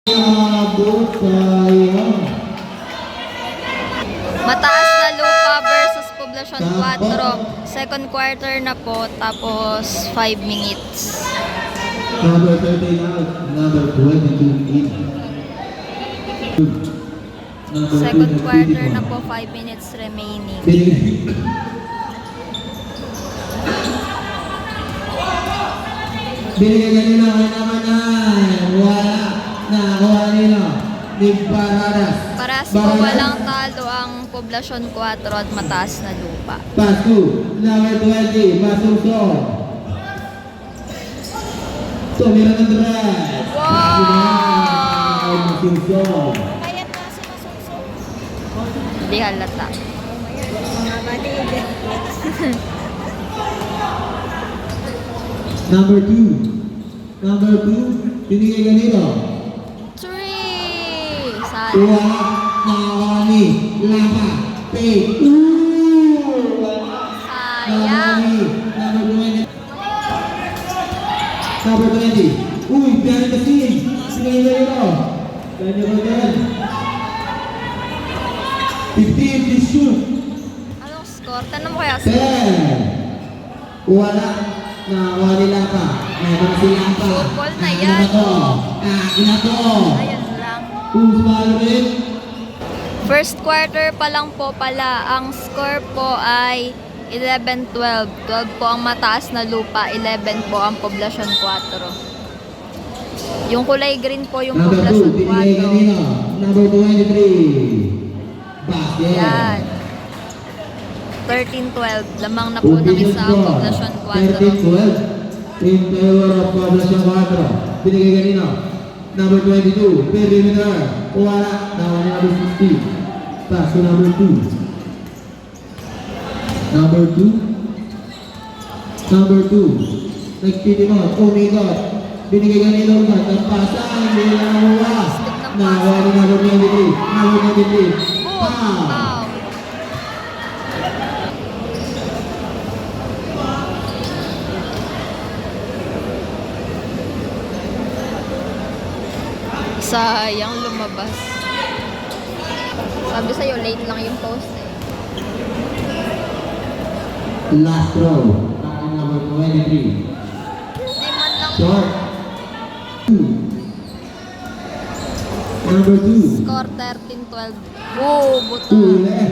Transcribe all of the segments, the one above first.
Mataas na lupa versus Poblacion 4. Second quarter na po, tapos 5 minutes. Number 13 out, number 22 in. Second quarter na po, 5 minutes remaining. Binigay kanina kay naman wala na kuha nila ni Paradas. Paras po walang talo ang Poblacion 4 at mataas na lupa. Pass to number 20, Masungsong. So, meron ng drive. Wow! Masungsong. Kayat na si Masungsong. Hindi halata. Mga balig. Number 2. Number 2, binigay kanina. 3! Saan? Wala na kani Lapa. Pay. Sayang! Number 20. Uy, behind the scene. Sige nyo. Kanya ba yan? 15, please shoot. Anong score? Tanong mo kaya sa 10. Wala na wali Lapa. Meron si Lapa. Football na yan. Akin na to. Ayan lang. Who's following? First quarter pa lang po pala. Ang score po ay 11-12. 12 po ang mataas na lupa. 11 po ang Poblacion 4. Yung kulay green po yung Number 2, Poblacion binigay kanina. 4. Number 23. Basket. Yan. 13-12. Lamang na po ng isa ang Poblacion 4. 13-12. In favor of Poblacion 4. Binigay kanina. Number 22. Perimeter. Wala. Nawa ni number 60. Pass to number 2. Number 2. Number 2. Nagtitimot. Oh my God. Binigay kanina ulit. Ang pasan. Hindi na nakuha. Nawa ni number 23. Number 23. Foul. Sayang lumabas. Sabi sa'yo, late lang yung post eh. Last throw. Number 23. Hindi man lang Short. Number 2. score 13-12. Oh, buto. Ule.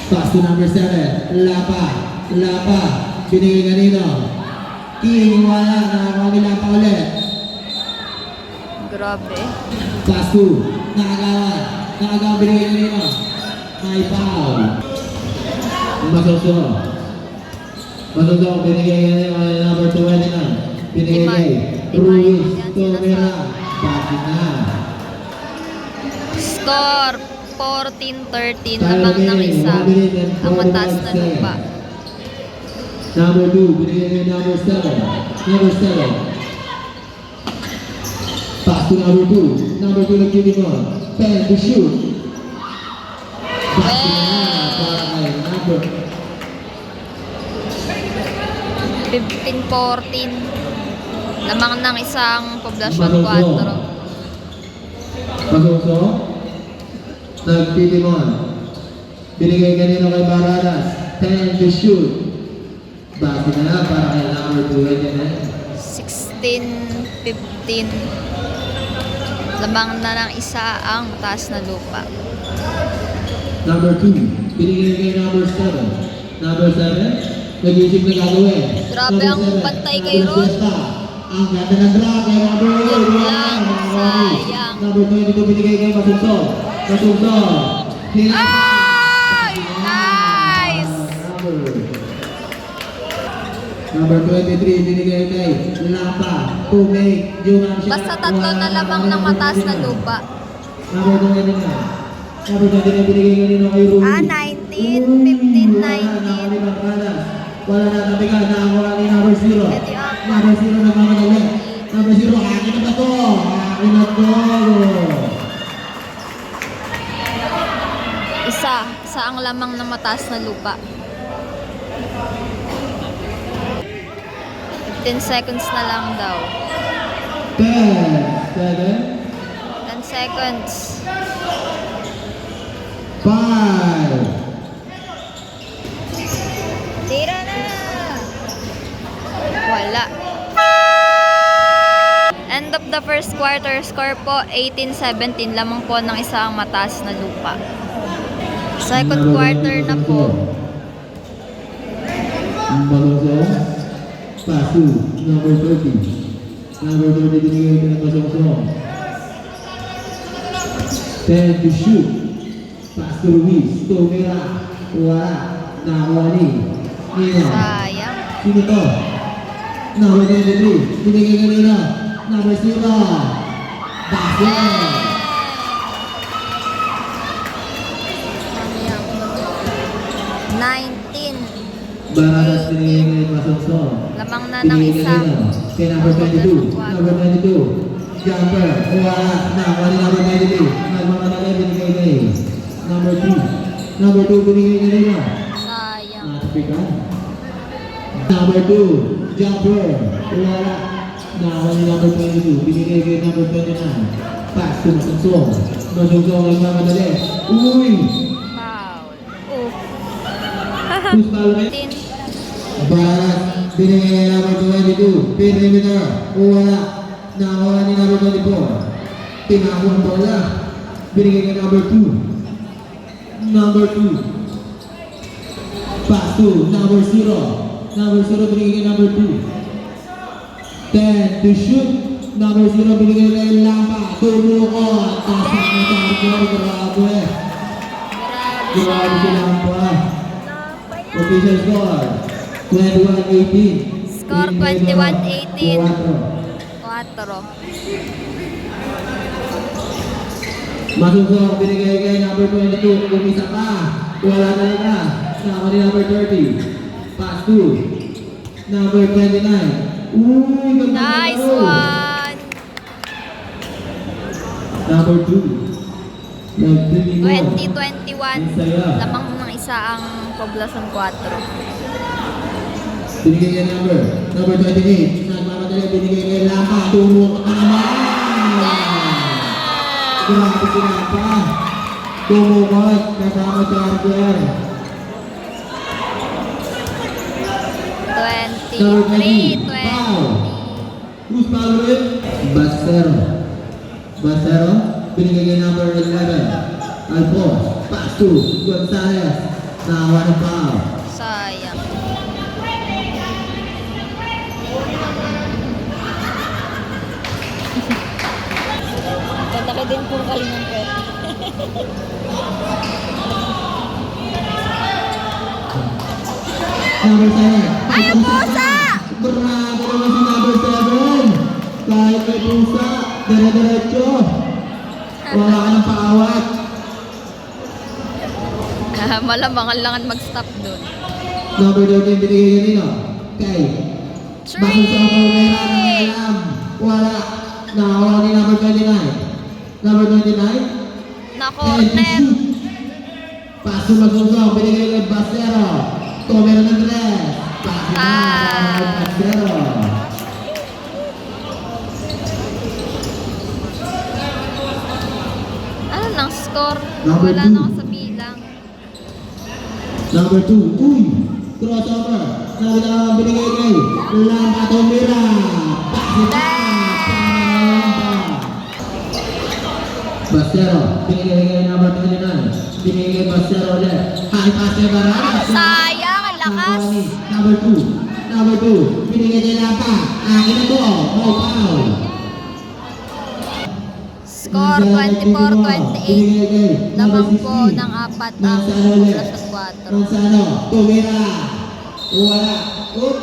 Pass to number 7. Lapa. Lapa. Binigay kanino. King. Wala. Nakakuha ni Lapa ulit. Grabe. Pass to. Nakagawa. Nakagawa binigay kanino. May foul. Masosok. Masosok. Binigay kanino. Number 29. Binigay kay Ruiz. Tumira. Pati na. Score 14-13. Lamang ng isa. Ang mataas na lupa. Number 2, binigay kay number 7. Number 7. Pass to number 2. Number 2 nagtitimon. 10 to shoot. Pass to para kay number 15-14. Lamang ng isang Poblacion 4. Masungso. Nagtitimon. Binigay kanino kay Baradas. 10 to shoot. Base na lang para kay number 2. 16-15. Lamang na ng isa ang mataas na lupa. Number 2, binigay kay number 7. Number 7, nag-isip na gagawin. Grabe ang Number 7, bantay kay number Ron. 7, ang ganda ng drop kay number 8. Yun lang, sayang. Number 22, binigay kay Masungso. Masungso. Ay! Nice! Number 23, binigay kay Lapa. To make yung Basta tatlo na lamang ng mataas na lupa. Number 29. Number 29, binigay kanino kay Ruby. 19, 15, 19. Wala na tabigan, nakakuha ni number 0. Pwede ako. Number 0 nagmamagalit. Number 0, akin na ba to? Akin na to. Isa ang lamang ng mataas na lupa. 15 seconds na lang daw. 10 seconds. 10 seconds. 5. Tira na! Wala. End of the first quarter, score po 18-17. Lamang po ng isa ang mataas na lupa. Second quarter na po. Basungsong. Pass to number 30. Number 30 binigay ko ng Basungsong. 10 to shoot. Pass to Ruiz. Tumira. Wala. Nakakuha ni Nino. Sayang. Sino to? Number 23. Binigay kanina. Number 0. Basket. 19. Baradas binigay kay Basungsong. Lamang na ng isa. Kay number 22. Number 22. Jumper. Wala. Nakakuha ni number 23. Nagmamadali binigay kay number 2. Number 2 binigay kanina. Sayang. Natapikan. Number 2, jumper. Wala. Nakakuha ni number 22. Binigay kay number 29. Pass to Basungsong. Basungsong nagmamadali. Uy! Foul. Oh. Who's foul rin? 15. Barat. Binigay kay number 22. Perimeter. Wala. Nakakuha ni number 24. Tinakuha ang bola. Binigay kay number 2. Number 2. Pass to number 0. Number 0 binigay kay number 2. 10 to shoot. Number 0 binigay kay Lampa. Tumukot. Tasak na target. Grabe. Grabe si Lampa. Official score. 21-18. Score 21-18. 4. Masungsong binigay kay number 22. Kumisa pa. Wala talaga. Sama ni number 30. Pass to number 29. Uy, ganda Nice na laro. one. Number 2. Nag-3 mo. 20-21. Saya. Lamang ng isa ang Poblacion 4. Binigay kay number 28. Nagmamadali binigay kay Lampa. Tumukot na naman. Grabe si Lampa. Tumukot. Kasama charger. 23-20. Who's foul rin? Basero. Basero. Binigay kay number 11. Alphonse. Pass to Gonzalez. Nakawa ng foul. Sayang. Pataka din po kayo ng pwede. Number 7. Ay, ang pusa! Bravo naman si number 7. Kahit may pusa, dire-diretso. Wala ka ng paawat. Malamang ang langan mag-stop doon. Number 13 binigay kanina. Kay Bakit sa Palmera na alam. Wala. Nakawa ni number 29. Number 29. Nako, And net. Paso Masungsong. Binigay kay Basero. Tumero ng dress. Paso na. Basero. Ano nang score? Number Wala 2. na ako sa bilang. Number 2. Uy! Crossover. Sabi na binigay kay Lampa Tumira. Paso na. Basero. Binigay kay number 29. Binigay kay Basero ulit. High pass kay Barajas. Sayang, ang lakas. Number 2. Number 2. Binigay kay Lampa. Akin na to. No foul. Score 24-28. Lamang po ng 4 ang Poblacion 4. Manzano, tumira. Wala. Oop.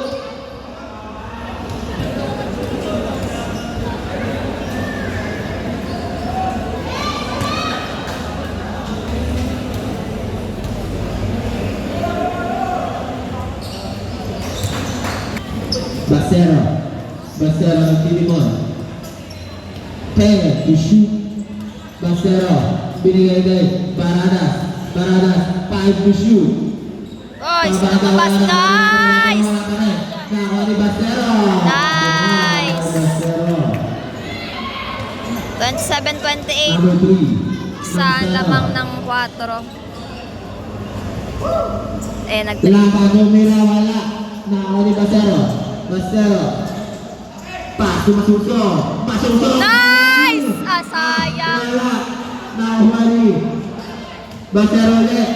Basero. Basero ng Tilimon. 10 to shoot. Basero. Binigay kay Baradas. Baradas. 5 to shoot. Oy, lumabas. Nice! Nakakuha ni Basero. Nice! Basero. 27-28 Number 3. sa lamang ng 4. Nag-3. Lampa Gomera wala. Nakuha ni Basero. Basero. Pass to Masuso. Masuso. Nice! Sayang. Wala. Nakuha ni Basero ulit.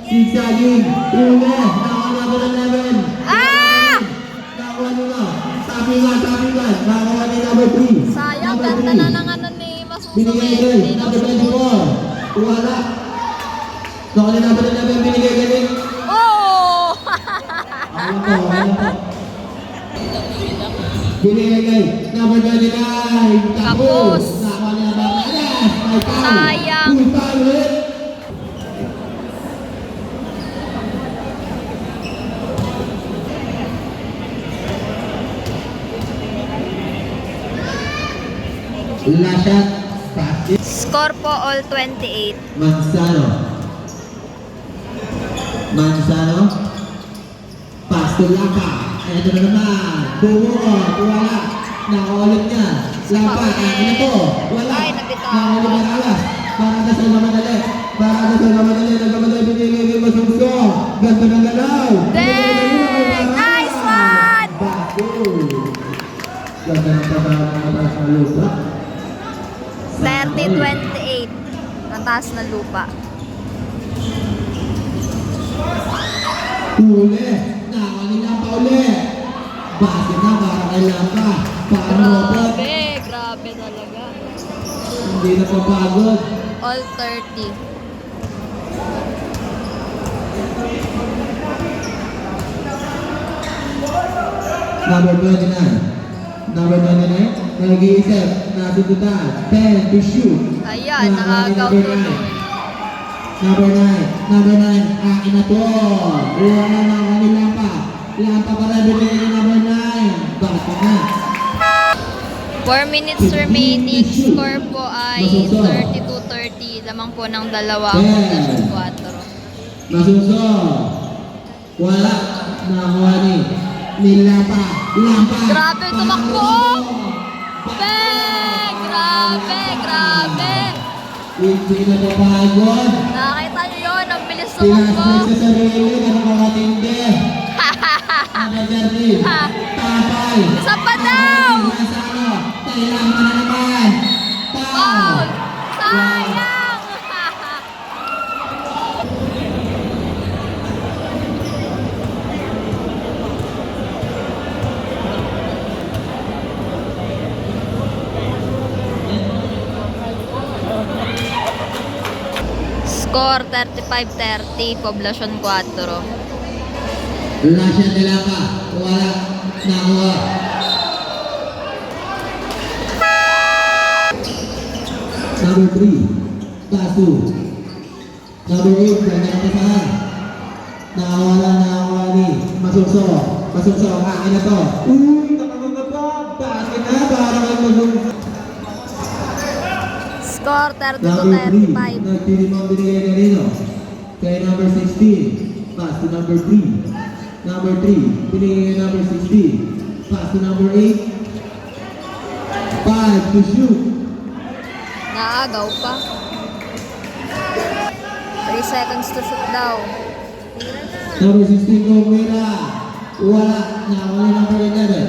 Zigzagging. Ule. Nakuha na ko ng 11. Nakuha nila. Tapingan. Nakuha ni number 3. Sayang, Number ganda 3. na ng ano ni Masuso. Binigay kay number 24. Wala. Nakuha ni number 11. Binigay kay Nick. Oh! Ayun po. Binigay kay number 29. Kapos. Nakuha ni number 11. Sayang. Uy, foul ulit. Last shot. Pass it. Score po all 28. Manzano. Pass to Lampa. Ito na naman. Bumuot. Wala. Nakaulit niya. Lampa. Akin na to. Wala. Ay, nabitawan. Nakaulit na Ralas. Parada sa mamadali. Nagmamadali. Binigay kay Masuso. Ganda ng galaw. Dang! Nice one! Bago. Ganda ng trabaho ng mataas na lupa. 30-28. Nataas na lupa. Uli. Nakawa ni Lampa uli. Base na para kay Lampa. Para robot. Grabe talaga. Hindi na papagod. All 30. Number 29. Nag-iisip. Nasubutan. 10 to shoot. Ayan, Nakawa ni nakagaw number tuloy. 9. Number 9. Akin na to. Wala na ni Lampa. Lampa para binigay ni number 9. Bata na. 4 minutes remaining. Score po ay 32-30. Lamang po ng dalawa ang Poblacion 4. Masuso. Wala. Nakakuha ni Lampa. Grabe, tumakbo! Bang! Grabe! Hindi na papagod. Nakakita nyo yun, ang bilis tumakbo. Pinasbay sa sarili. Ganun ka matindi. Nagagardin. Tapay. Isa pa daw! Nasano. Kailangan na naman. Foul! Sayang! Score 35-30, Poblacion 4. Lasha de Lampa. Wala. Nakuha. Number 3. Tasu. Number 8. Ganda ng pasahan. Nakakuha ni Masuso. Akin na to. Uy! Nakaganda pa. Bakit na? Para kayo mag- Score Number 3, 32-35. nagtirimang binigay na Rino. Kay number 16, pass to number 3. Number 3, binigay kay number 16. Pass to number 8. 5 to shoot. Naagaw pa. 3 seconds to shoot daw. Number 16, Gomera. Wala. Nakawala number 11.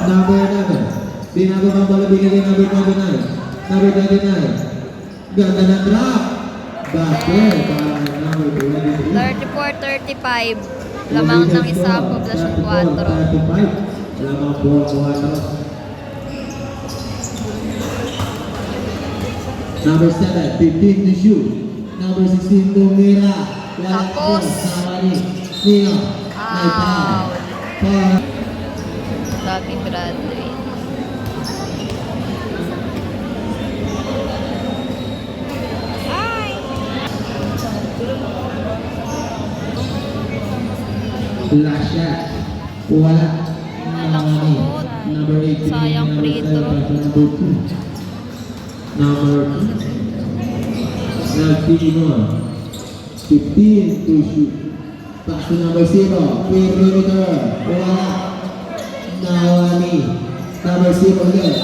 Number 11. Binago ng bala binigay number 29. Number 29. Ganda ng drop. Basket. Para number 23. 34-35. Lamang ng isa ang Poblacion 4. 35. Lamang po ang 4. Number 7, 15 to shoot. Number 16, Gomera. Wala Tapos. po. Sama ni Nino. May foul. Foul. Sabi Bradley. Last shot. Wala. Walang shoot. Number 8. Sayang free throw. Number 2. Number 2. Nagtinimon. 15 to shoot. Pass to number 0. Perimeter. Wala. Nawani. Number 0 ulit.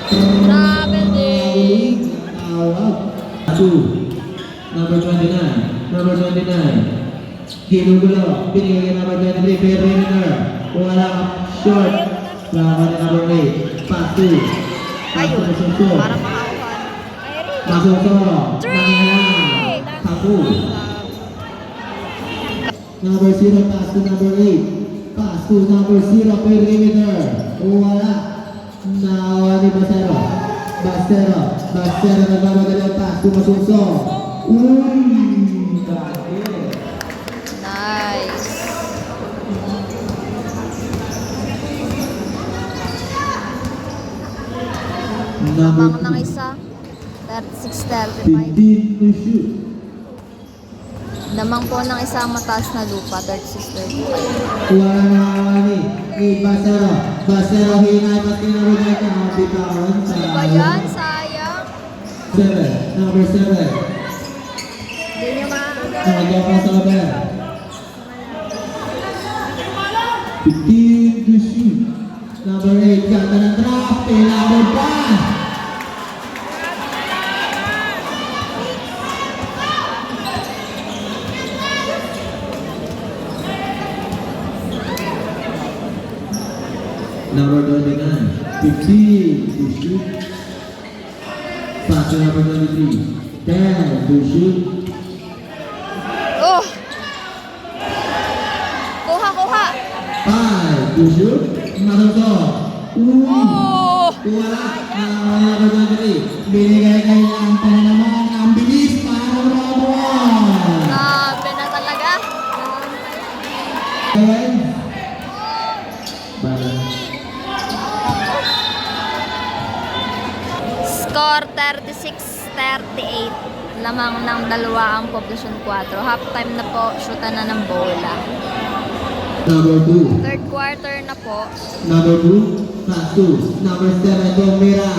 Traveling. Number 29. Number 29. Ginugulo. Binigay kay number 23. Perimeter. Wala. Short. Sama ni number 8. Pass 2. Ayun. Masuk. Para makakuha. Masuk. Three. Tapu. Number 0. Pass to number 8. Pass to number 0. Perimeter. Wala. Nawa ni Basero. Basero nagmamadali ang pass to Masuso. Bakit? Nice. Number Lamang ng 2. isa. 36-35. 15 to shoot. Lamang po ng isa mataas na lupa. 36-35. Wala na ni Basero. Basero hinay pati na rin ito. Bitawan sa Ba yan? Sayang. 7. Number 7. Hindi niya maaga. Nagyan pa sa over. 15 to shoot. Number 8. Ganda ng drop. Number 5. Number 29, 15 to shoot. Pass to number 23, 10 to shoot. Oh! Kuha! 5 to shoot. Masuk. Oh! Wala. Number 23. Binigay kay Anta na naman. Ang bilis para Ramon. Grabe na talaga. Ayan. Bala. Score 36-38. Lamang ng dalawa ang population 4. Halftime na po, shoota na ng bola. Number 2. Third quarter na po. Number 2. Pass to number 7. Domira.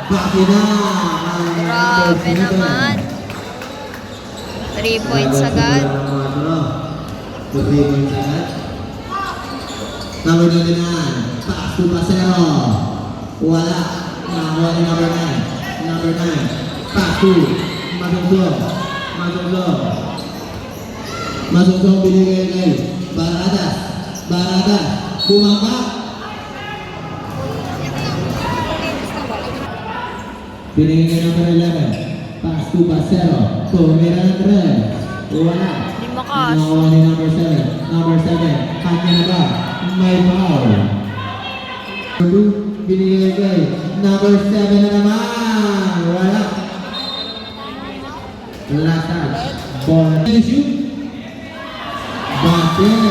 Bakina. Grabe naman. 3 points agad. 3 points agad. Number 29. Pass to Pasero. Wala. Nakuha ni number 9. Number 9. Pass to Masungso binigay kay Barada. Bumaba. Binigay kay number 11. Pass to Pasero. Tumira ng 3. Wala. Hindi makas. Nakuha ni number 7. Number 7. Kanya na ba? May foul. Number 2. Binigay kay number 7 na naman. Wala. Last touch. Ball. And shoot. Basket.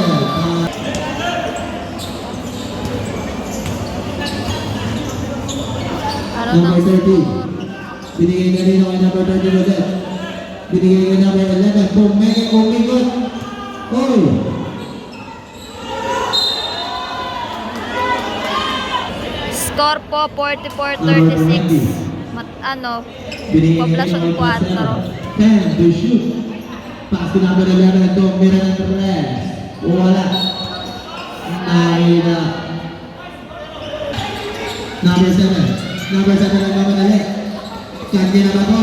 Para Number ng 30. Binigay kanina kay number 30 ulit. Binigay kay number 11. Umigot. Oh. Score po 44-36. Binigay Population kanina 4. kay 10 to shoot. Pass to number 11. Tumira ng 3. Wala. Naila. Number 7. Number 7 ang mamadali. Kanya na ba to?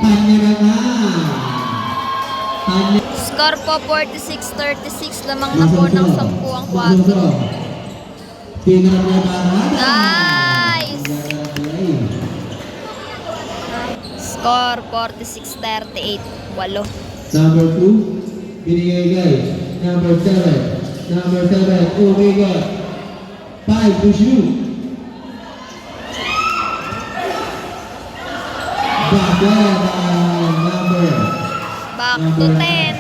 Kanya na nga. Kanya. Score po 46-36. Lamang na po ng 10 ang 4. Tingnan mo Barada. Nice! Ganda ng play. Score 46-38. 8. Number 2. Binigay kay number 7. Number 7. Umigot. 5 to shoot. Bakit ang number? Back to 10.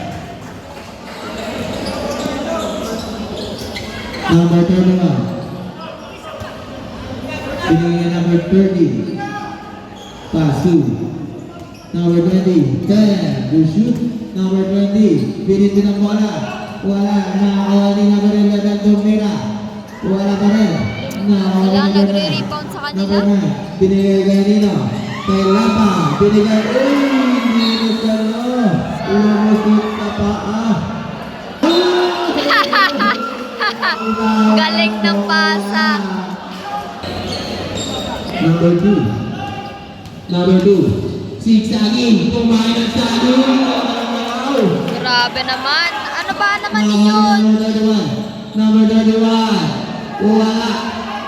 Number 31. Binigay number 30. Pass to number 20. 10 to shoot. Number 20. Biniti ng bola. Wala. Nakakawa ni number 11. Domira. Wala pa rin. Nakakawa Wala, ni number 9. nagre-rebound sa kanila. Number 9. Binigay kay Nino. Kay Lapa. Binigay. Minus ka no. Lumusot ka pa Galing ng pasa. Number 2. Number 2. Zigzagging. Kumain ng saging. Wow! Grabe naman. Ano ba naman yun? Number 31. Wala.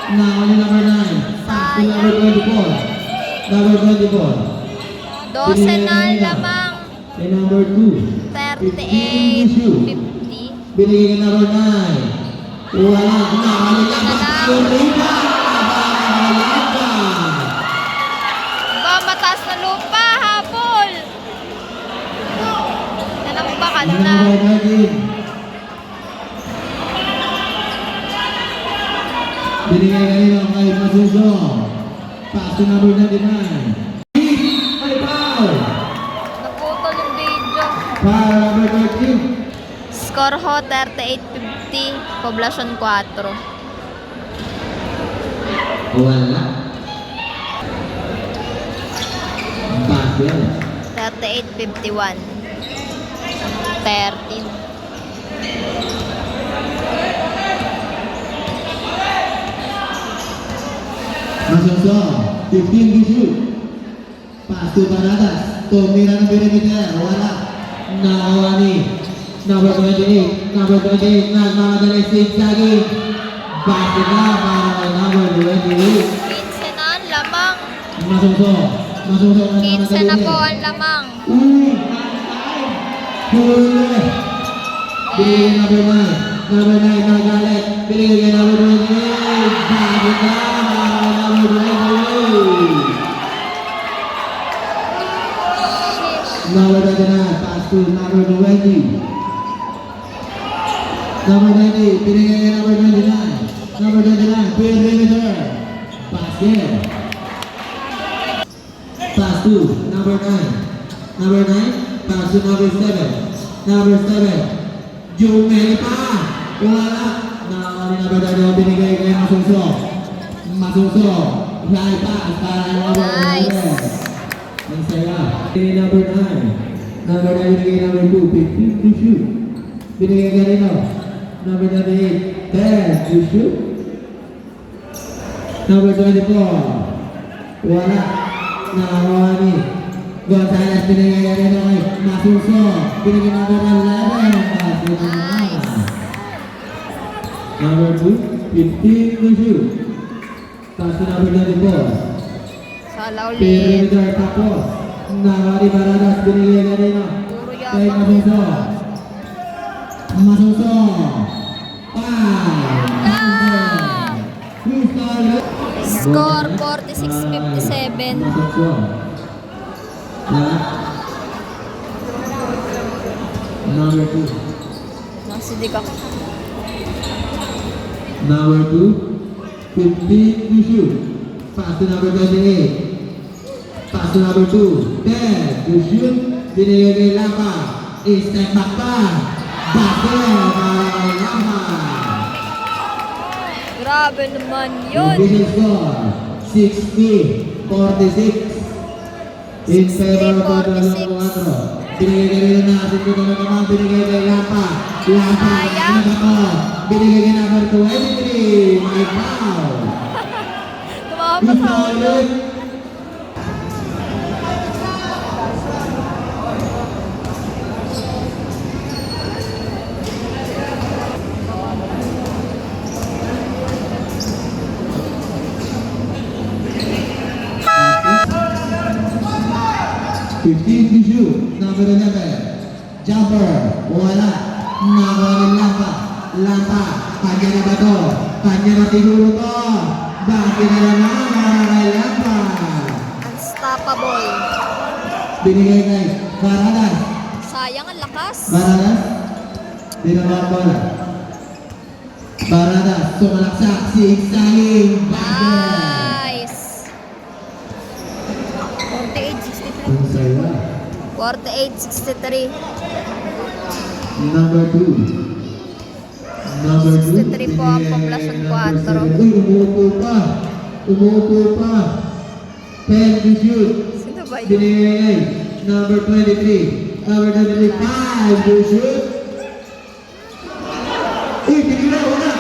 Nakawala number 9. Pass to number 24. Number 24. 12 na lamang. And number 2. 38, 50. Binigay ka number 9. Wala. Nakawala Ba, mataas na lupa, habol. Nanambakal na. Number 13. Binigay kanina kay Masuso. Pass to number 99. Ay, foul! Naputol yung video. Foul number 13. Score ho, 38-50. Poblasyon 4. Wala. Pass yan. 38-51. 13. Masuso. 15 to shoot. Pass to Baradas. Tumira ng perimeter. Wala. Nakawani. Number 28. Number 28. Nagmamadali zigzagging. Basket na para kay number 28. 15 na ang lamang. Masuso. Masuso. 15 na po ang lamang. Uy! Huli! Binigay number 9. Number 9 nagalit. Binigay kay number 28. Basket na para kay number 28. Number 29, pass to number 20. Number 20, binigay kay number 29. Number 29, perimeter. Basket. Pass to number 9. Number 9, pass to number 7. Number 7, Jumel pa. Wala. Nakakali number 9, binigay kay Masuso. Masuso. High pass para kay number 11. Ang saya. Binigay number 9. Number 9 binigay number 2. 15 to shoot. Binigay ka rin number 98. 10 to shoot. Number 24. Wala. Nakawani. Gonzales binigay ka rin kay Masuso. Binigay number 11. Nice. Number 2. 15 to shoot. Pass to number 24. Sala ulit. Perimeter tapos. Nakawani Baradas binigay ka rin Puro kay yabang Masuso. yun. Masuso. Score 46-57. Masuso. Number 2. Nasidig ako. Number 2. 15 to shoot. Pass to number 28. Pass to number 2. 10 to shoot. Binigay kay Lapa. Step back pa. Basket para kay Lapa. Grabe naman yun. Official score 60-46 in favor of the 4. Binigay kay Rino na asin ko naman. Binigay kay Lapa. Lapa. Sayang. Ano ba? Binigay kay number 23. May foul. Tumama sa ulo. To shoot. Number 11. Jumper. Wala. Nakawalan Lapa. Lapa. Kanya na ba to? Kanya na siguro to. Bakit na naman para kay Lapa? Unstoppable. Binigay kay Baradas. Sayang ang lakas. Baradas. Binabang bola. Baradas. Sumalaksak. Zigzagging. Nice. 48-63. Ang saya. 48-63. Number 2. Number 2. 63 po ang poblasyon 4. Uy, umuupo pa. Umuupo pa. 10 to shoot. Sino ba yun? Binigay number 23. Number 23. 5 to shoot. Uy, tinira. Wala.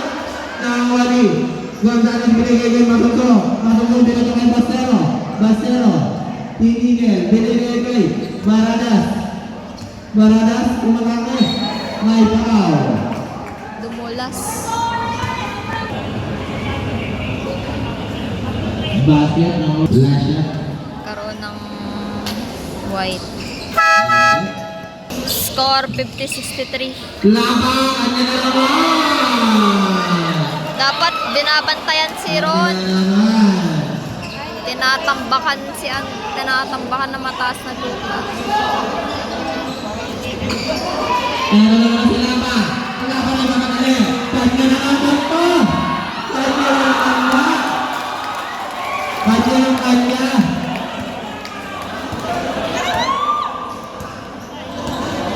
Nakawali. Gonzales binigay kay Masuso. Masuso binigay kay Basero. Tinigel. Binigay kay Baradas. Baradas, umakake. May foul. Dumulas. Basket ng last shot. Karoon ng white. Score 50-63. Laban niya na naman! Dapat binabantayan si Ron. Tinatambakan na mataas na lupa. Ano naman si Lama? Laban na naman ulit. Kanya na naman to! Kanya na naman! Kanya ng kanya!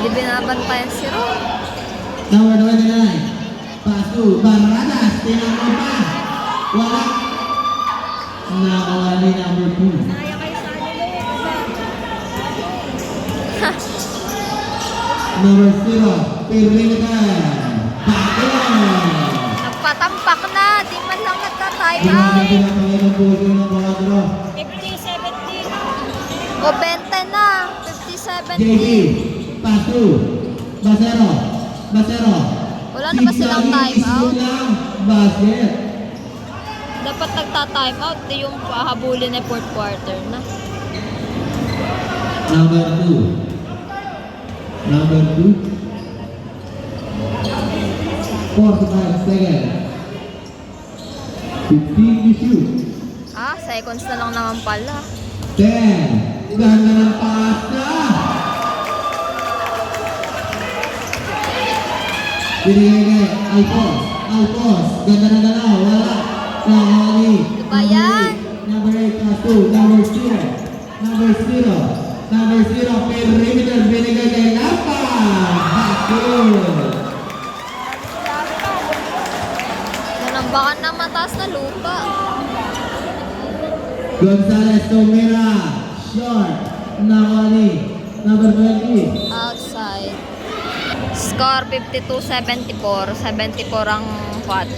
Hindi binabantayan si Ron. Number 29. Pass to Baradas. Tinanong pa. Wala. Nakawa ni number 2. Naya kayo sa Number 0. Perimeter. Backer. Nagpatampak na. Di man lang nagka-time Ginawa out. nila Panginoon Puso ng Quadro. 50-17. O 20 na. 57. JB. Pass to Basero. Basero. Wala na ba silang time out? Basket. Dapat nagta-time out. Di yung pahabulin na 4th quarter na. Number 2. Number 2. 45 seconds. 15 to shoot. Seconds na lang naman pala. 10. Ganda ng pasta. Binigay kay Alpos. Alpos. Ganda na galaw. Wala. Nahali. Ano ba yan? Number 8 plus 2. Number 0. Number 0. Number 0. Perimeter. Binigay kay Lapa. Basket. Nanambakan na mataas na lupa. Gonzales Tomira. Short. Nahali. Number 20. Outside. Score 52-74. 74 ang 4.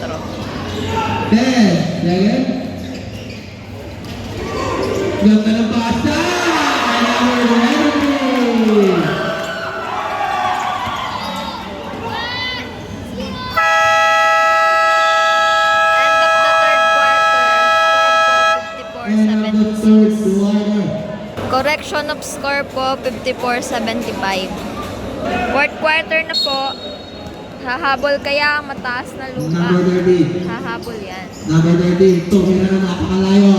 10 second. Ganda ng basa! Number 11. End of the third quarter. End of the third quarter. Correction of score po, 54-75. Fourth quarter na po. Hahabol kaya ang mataas na lupa. Number 30. Hahabol yan. Number 30. Tumira na napakalayo.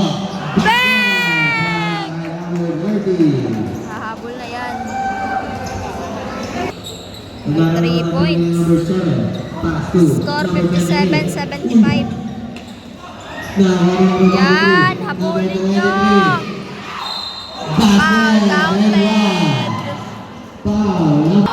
Bang! Number 30. Hahabol na yan. Number 3 points. Number 7. Pass to. Score Number 57-75. 28. Yan, habulin nyo. Foul, counted. Foul.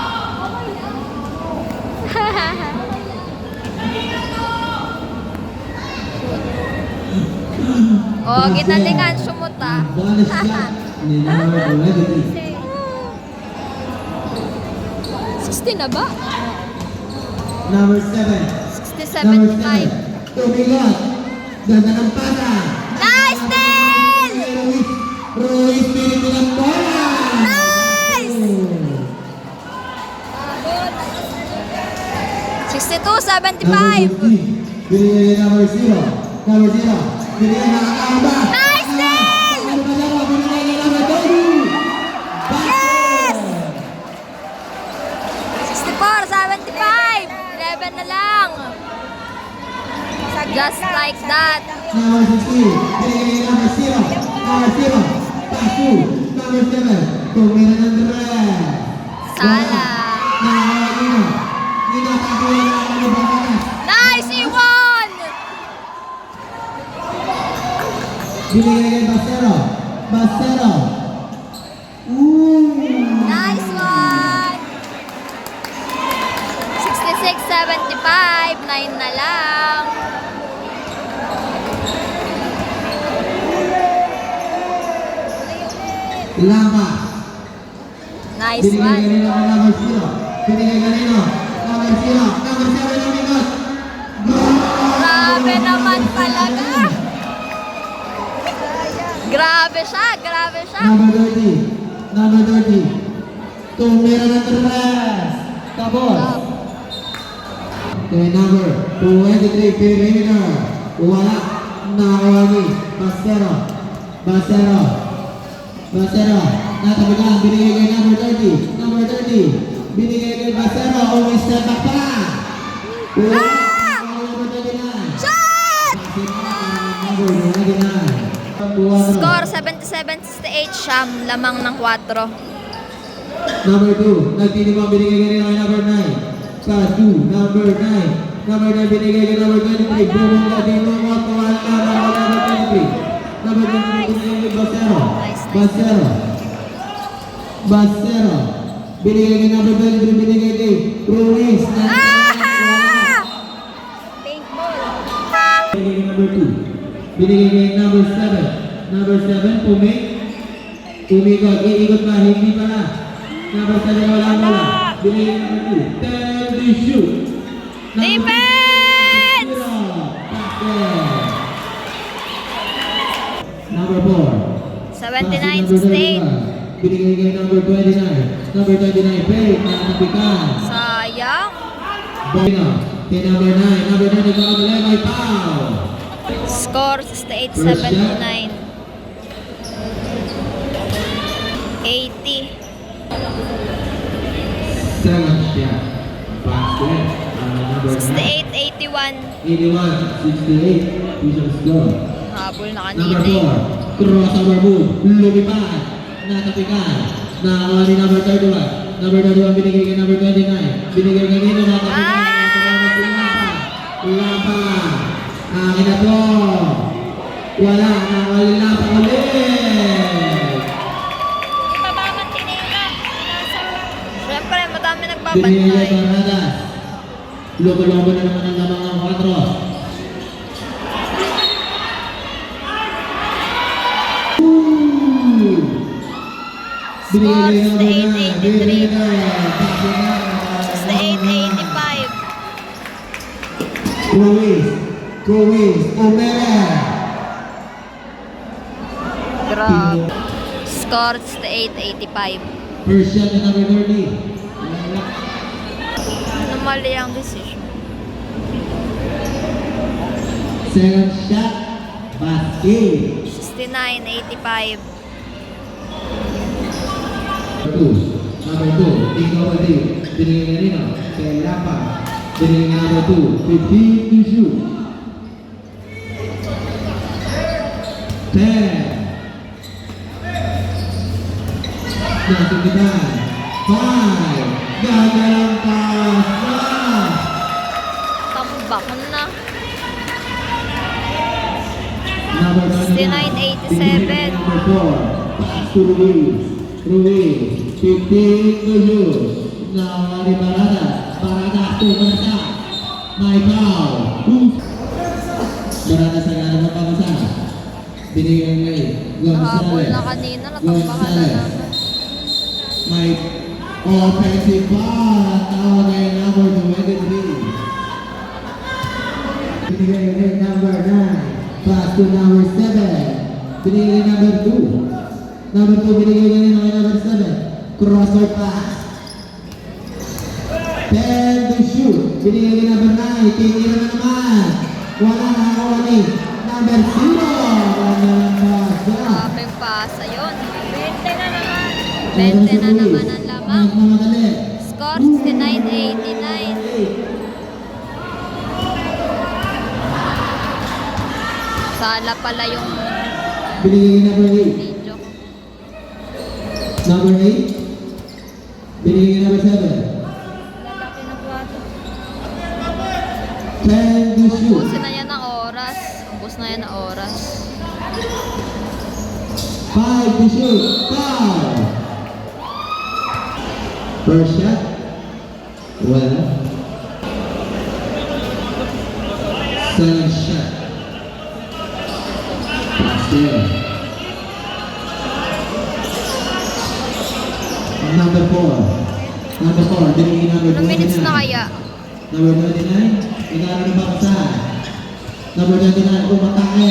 Oh, ginalingan, sumuta. Bonus shot ni number 11. 60 na ba? Number 7. 67-5. Tumigot. Ganda ng pasa. Nice, Del! Ruiz pinito ng bola. Nice! 62-75. Binigay number 0. Number 0. Binigay nakakamba. Nice, Del! Ano ba dalawa? Binigay na number 20. Yes! 64-75. 11 na lang. Just like that. Number 16. Binigay number 0. Number 0. Pass to number 7. Tumira ng dress. Sala. Nakakawin. Ninatakuya na ang Baradas. Nice, Iwan! Binigay kay Basero. Basero. Ooh. Nice one! 66-75. 9 na lang. Lama. Nice Binigay one. kanina kay number 0. Binigay kanina. Number 0. Number 7 umikot. Grabe naman talaga. Grabe siya, grabe siya. Number 30. Number 30. Tumira ng tres. Tapos. Okay, number 23. Perimeter. Wala. Nakawagi. Basero. Basero. Basero. Natabigan. Binigay kay number 30. Number 30. Binigay kay Basero. Always step back pa. Wala. Number 39. Shot! Number 29. Score 77-68, Siyam, lamang ng 4. Number 2, nagtinimang binigay kay number 9. Pass 2, number 9. Number 9 binigay kay number 23. Bumong Ladino mo, tuwan ka number 23. Number 23 binigay kay Basero. Basero. Basero. Binigay kay number 23, binigay kay Ruiz. Pink ball. Binigay kay number 2. Binigay kay number 7. Number 7, Umikot, iikot pa, hindi pa na. Number 7, wala. Binigay kay number 2. Tell the shoot. Defense! Number 4. 79-68. Binigay kay number 29. Number 29, Faye, nakatapikan. Sayang. Bina, kay number 9. Number 9, ikaw ang may foul. Score 68-79. 80. Second shot. Basket. Number 9. 68-81. 81, 68. Push up score. Habol na Number kanina 4. Crossover move. Lumipad. Natapikan. Nakakuha ni number 31. Number 31 binigay kay number 29. Binigay kay Nino. Natapikan. Lapa. Akin na to. Wala. Nakalilapa ulit. Ibabaman tinira. Siyempre, madami Binigay nagbabantay. kay Baradas. Loko-loko na naman ang lamang ng 4. Score Binigay kay number 9. 68-83. Binigay 68-85. Ruiz, Omera. Grabe. Score 68-85. First shot na number 30. Ano mali ang decision? Second shot, basket. 69-85. Number 2, ikaw pati. Binigay ka rin kay Lapa. Binigay ka number 2, 15 to shoot. 10. Nasa kita. 5. Gagalang pass na. Tambak na. Number 69-87. Number 4. Pass to Ruiz. Ruiz. 15 to shoot. Now, Ari Baradas. Baradas to Barca. May foul. Baradas ang ano mapapasa. Binigyan kay Nahabol Gonzales. na kanina. Natambakan na naman. May offensive foul. Tawag kay number 23. Binigay kay number 9. Pass to number 7. Binigay kay number 2. Number 2 binigay kay number 7. Crossover pass. 10 to shoot. Binigay kay number 9. Tingin na naman. Wala na ako ni number 0. Wala na pass. Grabing pasa yun. 20 na naman. Number 20 na si naman Ruiz. ang lamang. Nagmamadali. Score 69-89. Sala pala yung Binigay kay number 8. video ko. Number 8. Binigay kay number 7. Lalaki ng plato. 10 to shoot. Ubusin na yan ng oras. Ubus na yan ng oras. 5 to shoot. Foul. First shot. Wala. Second shot. Basket. Number 4. Number 4. Binigay number 29. Anong minutes na kaya? Number 29. Ikaw na baksa. Number 29. Umatake.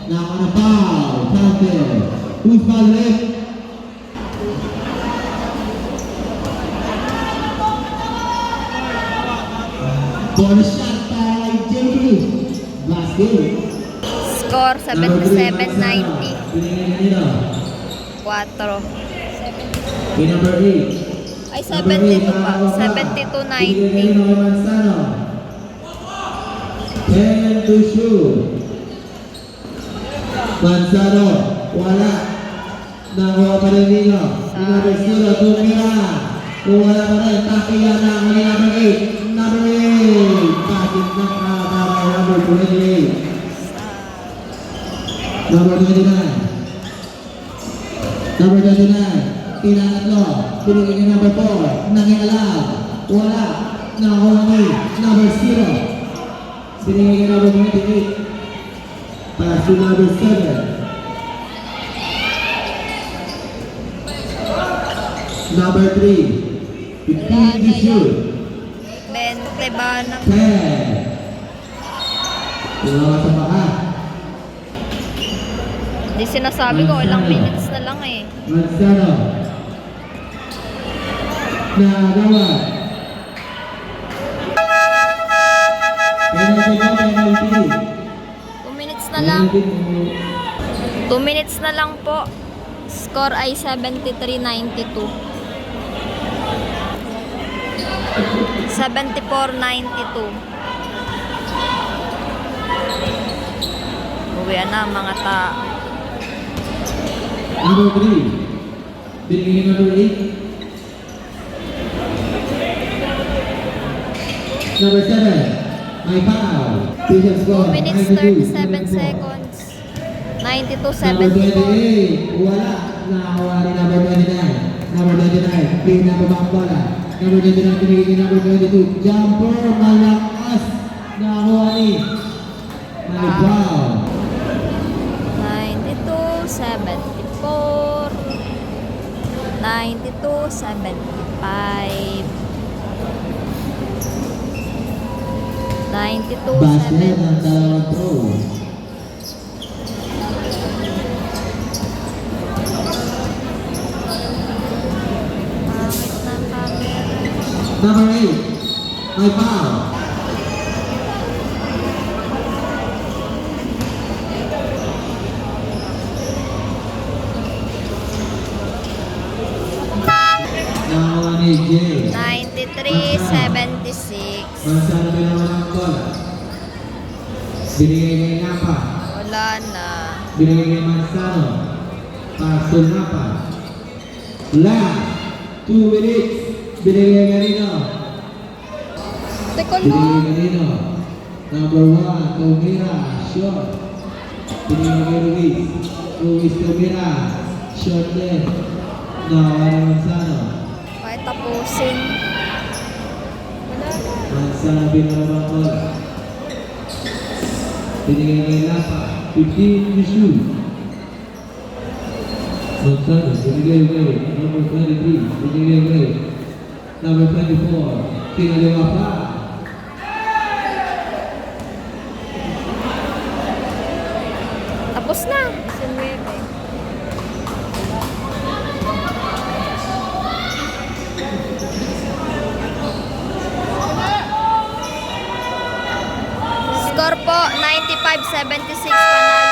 Now on a foul. Counted. Who's foul left? For the shot by JP. Basket. Score Number three, 77-90. Binigay kanino? 4. Kay number 8. Ay, 72 pa. 72-90. 10 to shoot. Manzano, wala. Nakuha pa rin nino. Number 0, tumira. Kung wala pa rin, takiya na ang number 8. Number 8. Passing na para number 28. Number 29. Number 29. Tinangatlo. Pinigay ni number 4. Nangialam. Wala. Nakuha ni number 0. Pinigay ni number 28. Pass to number 7. Number 3. 15 to shoot. 20 ba na? 10. Wala sa paa. Di sinasabi ko, ilang minutes na lang eh. Manzano. Nagawa. Penalty. 2 minutes na lang. 2 minutes na lang po. Score ay 73-92. 74-92. Uwian na mga tao. Number 3. Binigay number 8. Number 7. May foul. Official 2 score. minutes 37 seconds. Number 92-74. 28. Wala. Nakakuha ni number 29. Number 29. Pinababa ang bola. Number 29. Binigay number 22. Jumper. Malakas. Nakakuha ni. May foul. 92-74. 92-75. 92-75. Basket ang dalawang throw. Pangit na camera. Number 8. May foul. Nakakuha ni Jay. 93-76. Manzano binawan ang bola. Binigay kay Napa. Wala na. Binigay kay Manzano. Pass to Napa. Last 2 minutes. Binigay kay Rino. Teka Binigay lang. kay Rino. Number 1, Tumira. Shot. Binigay kay Ruiz. Ruiz Tumira. Shot din. Nakakuha ni Manzano. Kahit tapusin. Wala na. Manzano binawan ang bola. Binigay kay Napa. 15 to shoot. Manzano, binigay kay number 23. Binigay kay number 24. Pinaliwa pa. Tapos na. Sinuebe. Score po, 95-76 panalo.